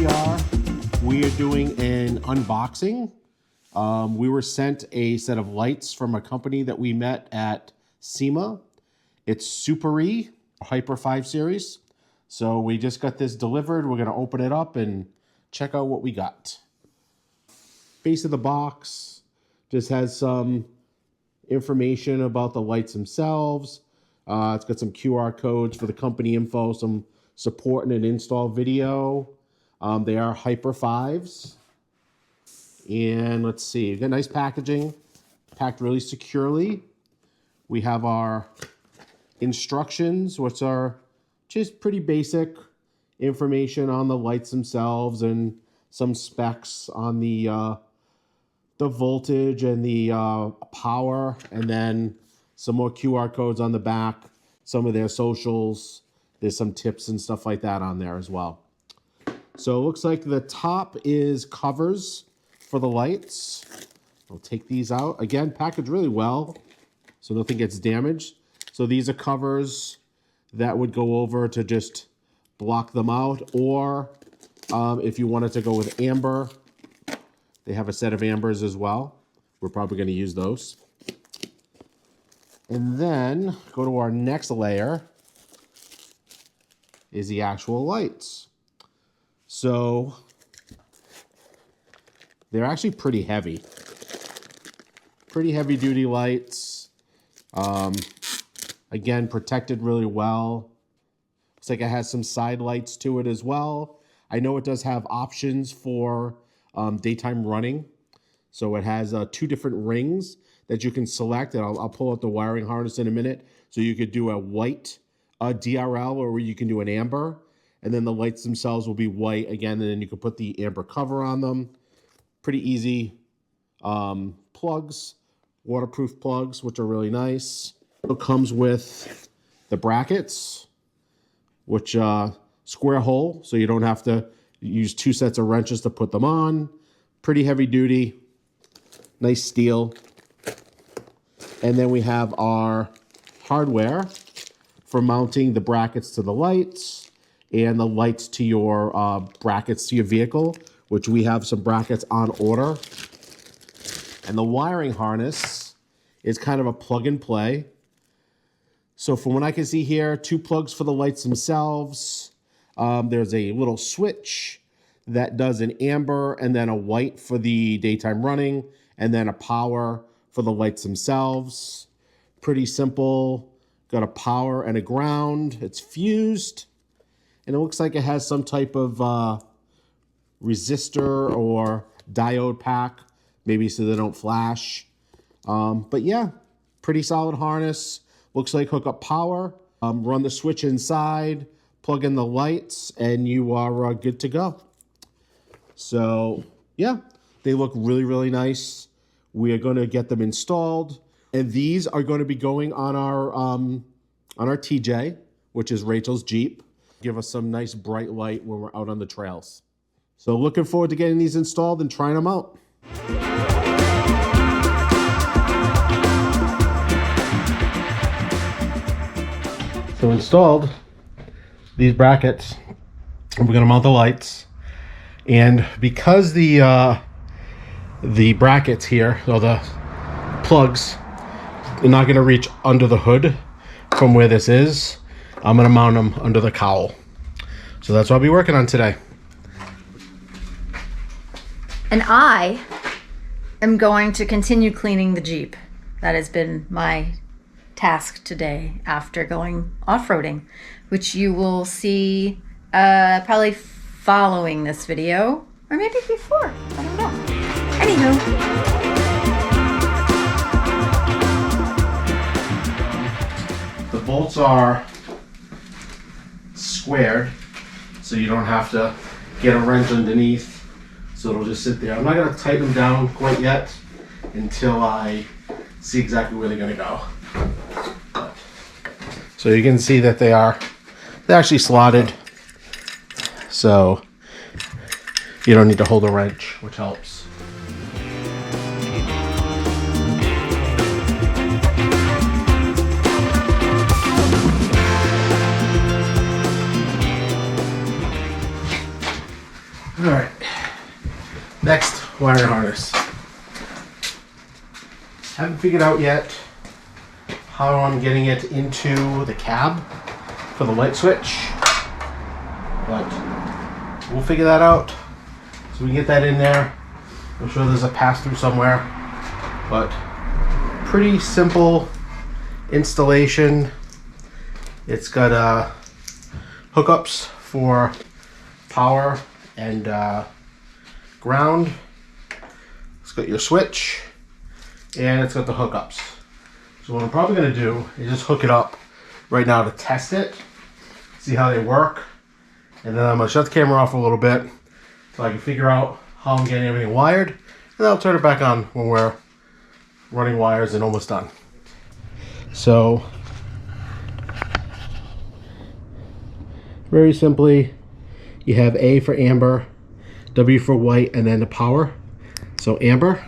we are. We are doing an unboxing. We were sent a set of lights from a company that we met at SEMA. It's Suparee Hyper 5 series. So we just got this delivered. We're gonna open it up and check out what we got. Base of the box just has some information about the lights themselves. It's got some QR codes for the company info, some support and an install video. They are Hyper 5s. And let's see, we've got nice packaging, packed really securely. We have our instructions, which are just pretty basic information on the lights themselves and some specs on the voltage and the power, and then some more QR codes on the back, some of their socials. There's some tips and stuff like that on there as well. So it looks like the top is covers for the lights. I'll take these out. Again, packaged really well, so nothing gets damaged. So these are covers that would go over to just block them out, or if you wanted to go with amber, they have a set of ambers as well. We're probably going to use those. And then go to our next layer is the actual lights. So they're actually pretty heavy. Pretty heavy duty lights. Again, protected really well. Looks like it has some side lights to it as well. I know it does have options for daytime running. So it has 2 different rings that you can select, and I'll pull out the wiring harness in a minute. So you could do a white DRL, or you can do an amber, and then the lights themselves will be white again, and then you can put the amber cover on them. Pretty easy. Plugs, waterproof plugs, which are really nice. It comes with the brackets, which square hole, so you don't have to use 2 sets of wrenches to put them on. Pretty heavy duty, nice steel. And then we have our hardware for mounting the brackets to the lights and the lights to your brackets to your vehicle, which we have some brackets on order. And the wiring harness is kind of a plug and play. So from what I can see here, 2 plugs for the lights themselves. There's a little switch that does an amber and then a white for the daytime running, and then a power for the lights themselves. Pretty simple. Got a power and a ground. It's fused. And it looks like it has some type of resistor or diode pack, maybe so they don't flash. But yeah, pretty solid harness. Looks like hook up power, run the switch inside, plug in the lights, and you are good to go. So yeah, they look really, really nice. We are going to get them installed, and these are going to be going on our TJ, which is Rachel's Jeep. Give us some nice bright light when we're out on the trails. So looking forward to getting these installed and trying them out. So installed these brackets, we're going to mount the lights, and because the brackets here, or the plugs, are not going to reach under the hood from where this is, I'm going to mount them under the cowl. So that's what I'll be working on today. And I am going to continue cleaning the Jeep. That has been my task today after going off-roading, which you will see probably following this video, or maybe before, I don't know. Anywho. The bolts are squared, so you don't have to get a wrench underneath, so it'll just sit there. I'm not going to tighten them down quite yet until I see exactly where they're going to go. So you can see that they're actually slotted, so you don't need to hold a wrench, which helps. Alright. Next, wiring harness. Haven't figured out yet how I'm getting it into the cab for the light switch, but we'll figure that out. So we can get that in there. I'm sure there's a pass-through somewhere, but pretty simple installation. It's got hookups for power and ground. It's got your switch, and it's got the hookups. So what I'm probably going to do is just hook it up right now to test it, see how they work, and then I'm going to shut the camera off a little bit so I can figure out how I'm getting everything wired, and then I'll turn it back on when we're running wires and almost done. So very simply, you have A for amber, W for white, and then the power. So amber,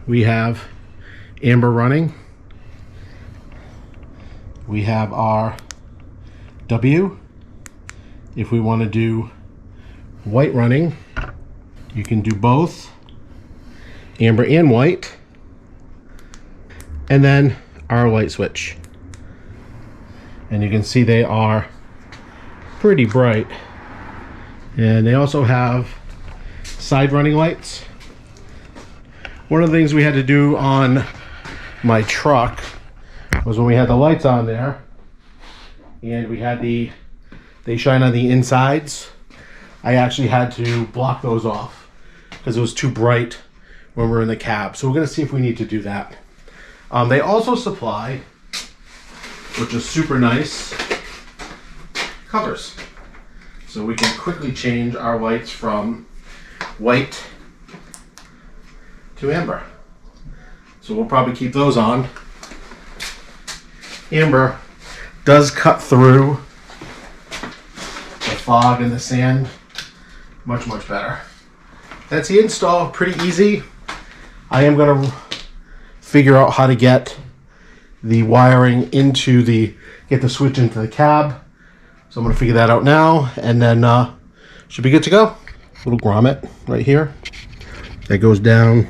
we have amber running. We have our W. If we want to do white running, you can do both, amber and white. And then our light switch. And you can see they are pretty bright. And they also have side running lights. One of the things we had to do on my truck was when we had the lights on there and we had they shine on the insides, I actually had to block those off because it was too bright when we're in the cab. So we're going to see if we need to do that. They also supply, which is super nice, covers. So we can quickly change our lights from white to amber. So we'll probably keep those on. Amber does cut through the fog and the sand much, much better. That's the install, pretty easy. I am going to figure out how to get the wiring into get the switch into the cab. So I'm going to figure that out now, and then should be good to go. Little grommet right here that goes down.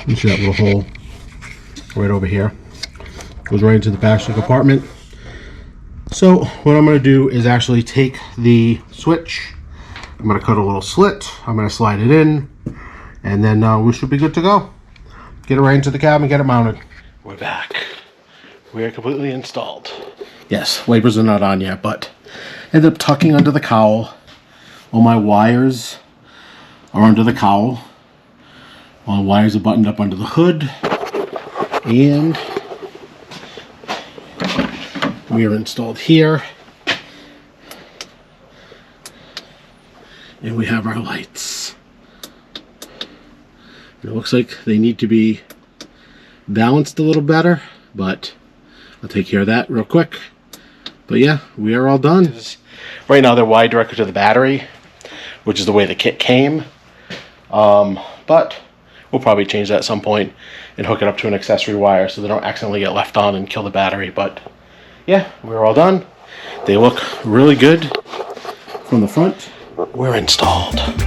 You see that little hole right over here. Goes right into the passenger compartment. So what I'm going to do is actually take the switch. I'm going to cut a little slit. I'm going to slide it in, and then we should be good to go. Get it right into the cab and get it mounted. We're back. We are completely installed. Yes, wipers are not on yet, but ended up tucking under the cowl. All my wires are under the cowl. All the wires are buttoned up under the hood. And we are installed here. And we have our lights. It looks like they need to be balanced a little better, but I'll take care of that real quick. But yeah, we are all done. Right now they're wired directly to the battery, which is the way the kit came. But we'll probably change that at some point and hook it up to an accessory wire so they don't accidentally get left on and kill the battery. But yeah, we're all done. They look really good from the front. We're installed.